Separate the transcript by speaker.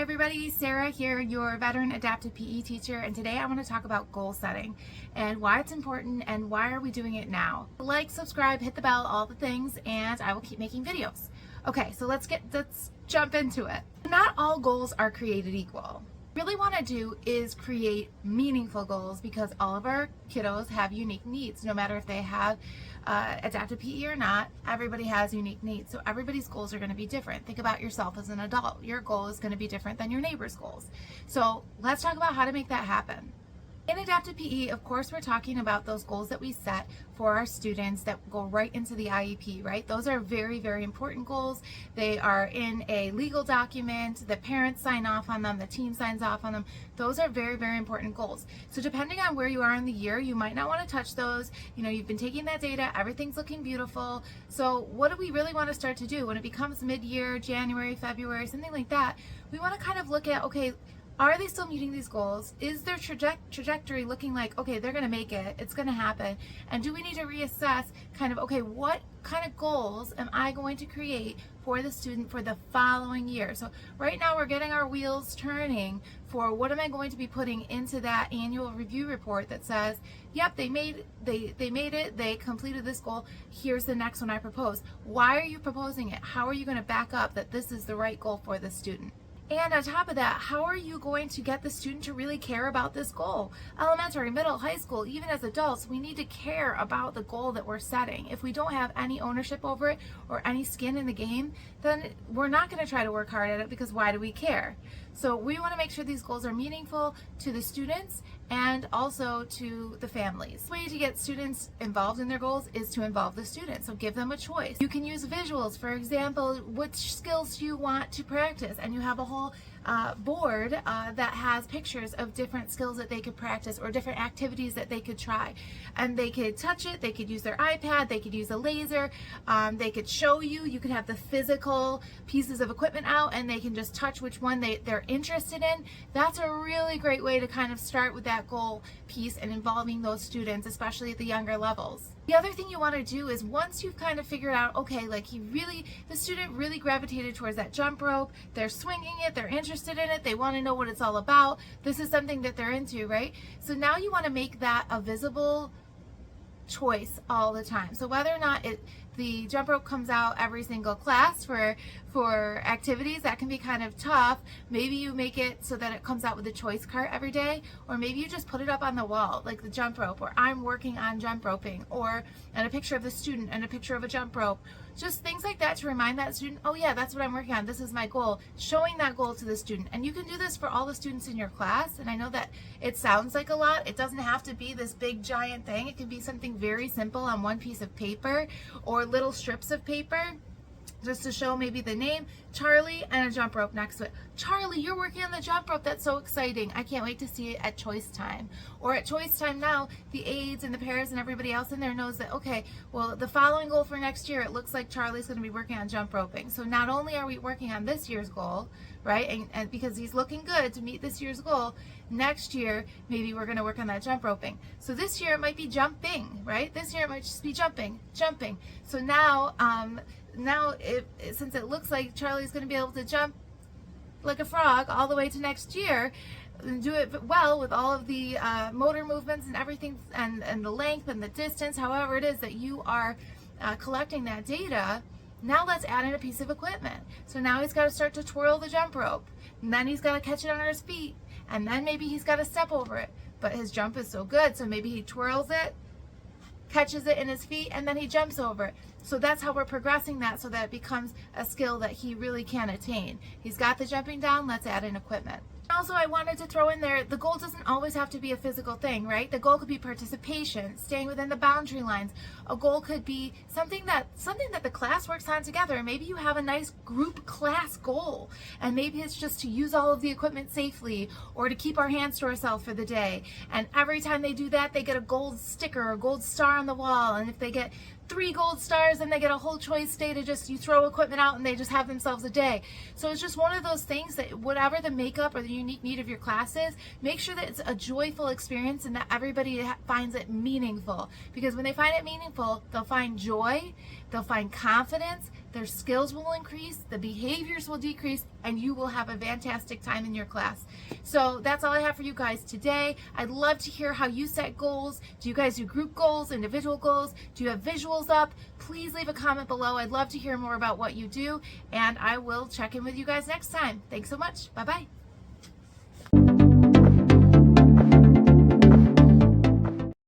Speaker 1: Hi everybody, Sarah here, your veteran adaptive PE teacher, and today I want to talk about goal setting and why it's important and why are we doing it now. Like, subscribe, hit the bell, all the things, and I will keep making videos. Okay, so let's jump into it. Not all goals are created equal. What we really want to do is create meaningful goals because all of our kiddos have unique needs. No matter if they have adaptive PE or not, everybody has unique needs. So everybody's goals are going to be different. Think about yourself as an adult. Your goal is going to be different than your neighbor's goals. So let's talk about how to make that happen. In adaptive PE, of course, we're talking about those goals that we set for our students that go right into the IEP, right? Those are very, very important goals. They are in a legal document. The parents sign off on them. The team signs off on them. Those are very, very important goals. So depending on where you are in the year, you might not want to touch those. You know, you've been taking that data. Everything's looking beautiful. So what do we really want to start to do? When it becomes mid-year, January, February, something like that, we want to kind of look at, okay, are they still meeting these goals? Is their trajectory looking like, okay, they're going to make it, it's going to happen? And do we need to reassess kind of, okay, what kind of goals am I going to create for the student for the following year? So right now we're getting our wheels turning for what am I going to be putting into that annual review report that says, yep, they made it, they completed this goal, here's the next one I propose. Why are you proposing it? How are you going to back up that this is the right goal for the student? And on top of that, how are you going to get the student to really care about this goal? Elementary, middle, high school, even as adults, we need to care about the goal that we're setting. If we don't have any ownership over it or any skin in the game, then we're not going to try to work hard at it because why do we care? So we want to make sure these goals are meaningful to the students and also to the families. The way to get students involved in their goals is to involve the students. So give them a choice. You can use visuals. For example, which skills do you want to practice? And you have a whole board that has pictures of different skills that they could practice or different activities that they could try. And they could touch it, they could use their iPad, they could use a laser, they could show you, you could have the physical pieces of equipment out and they can just touch which one they're interested in. That's a really great way to kind of start with that goal piece and involving those students, especially at the younger levels. The other thing you want to do is once you've kind of figured out, okay, like the student really gravitated towards that jump rope, they're swinging it, they're interested in it, they want to know what it's all about, this is something that they're into, right? So now you want to make that a visible choice all the time. So whether or not the jump rope comes out every single class for activities, that can be kind of tough. Maybe you make it so that it comes out with a choice cart every day, or maybe you just put it up on the wall, like the jump rope, or I'm working on jump roping, and a picture of the student and a picture of a jump rope. Just things like that to remind that student, oh yeah, that's what I'm working on, this is my goal, showing that goal to the student. And you can do this for all the students in your class, and I know that it sounds like a lot. It doesn't have to be this big giant thing. It can be something very simple on one piece of paper or little strips of paper, just to show maybe the name, Charlie, and a jump rope next to it. Charlie, you're working on the jump rope. That's so exciting. I can't wait to see it at choice time. Or at choice time now, the aides and the parents and everybody else in there knows that, okay, well, the following goal for next year, it looks like Charlie's going to be working on jump roping. So not only are we working on this year's goal, right, and because he's looking good to meet this year's goal, next year, maybe we're going to work on that jump roping. So this year it might be jumping, right? This year it might just be jumping. So now, since it looks like Charlie's going to be able to jump like a frog all the way to next year, and do it well with all of the motor movements and everything, and the length and the distance, however it is that you are collecting that data, now let's add in a piece of equipment. So now he's got to start to twirl the jump rope, and then he's got to catch it under his feet, and then maybe he's got to step over it. But his jump is so good, so maybe he twirls it, catches it in his feet, and then he jumps over it. So that's how we're progressing that so that it becomes a skill that he really can attain. He's got the jumping down, let's add in equipment. Also, I wanted to throw in there, the goal doesn't always have to be a physical thing, right? The goal could be participation, staying within the boundary lines. A goal could be something that the class works on together. Maybe you have a nice group class goal, and maybe it's just to use all of the equipment safely or to keep our hands to ourselves for the day. And every time they do that, they get a gold sticker or a gold star on the wall. And if they get 3 gold stars and they get a whole choice day to just, you throw equipment out and they just have themselves a day. So it's just one of those things that whatever the makeup or the unique need of your class is, make sure that it's a joyful experience and that everybody finds it meaningful. Because when they find it meaningful, they'll find joy, they'll find confidence, their skills will increase, the behaviors will decrease, and you will have a fantastic time in your class. So that's all I have for you guys today. I'd love to hear how you set goals. Do you guys do group goals, individual goals? Do you have visuals up? Please leave a comment below. I'd love to hear more about what you do, and I will check in with you guys next time. Thanks so much. Bye-bye.